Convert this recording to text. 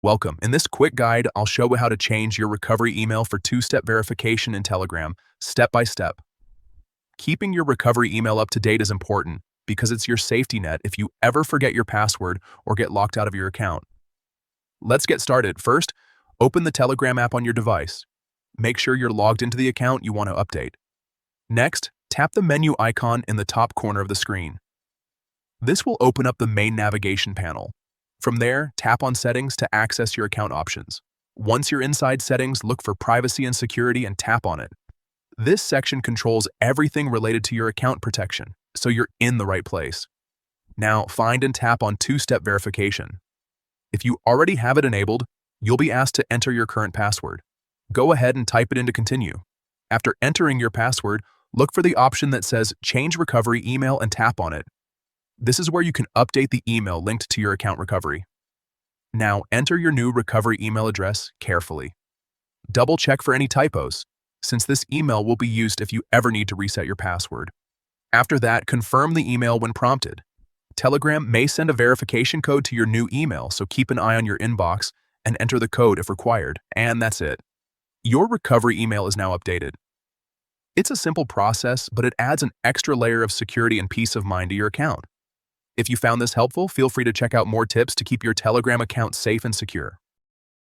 Welcome. In this quick guide, I'll show how to change your recovery email for two-step verification in Telegram, step by step. Keeping your recovery email up to date is important because it's your safety net if you ever forget your password or get locked out of your account. Let's get started. First, open the Telegram app on your device. Make sure you're logged into the account you want to update. Next, tap the menu icon in the top corner of the screen. This will open up the main navigation panel. From there, tap on Settings to access your account options. Once you're inside Settings, look for Privacy and Security and tap on it. This section controls everything related to your account protection, so you're in the right place. Now, find and tap on two-step verification. If you already have it enabled, you'll be asked to enter your current password. Go ahead and type it in to continue. After entering your password, look for the option that says Change Recovery Email and tap on it. This is where you can update the email linked to your account recovery. Now, enter your new recovery email address carefully. Double check for any typos, since this email will be used if you ever need to reset your password. After that, confirm the email when prompted. Telegram may send a verification code to your new email, so keep an eye on your inbox and enter the code if required, and that's it. Your recovery email is now updated. It's a simple process, but it adds an extra layer of security and peace of mind to your account. If you found this helpful, feel free to check out more tips to keep your Telegram account safe and secure.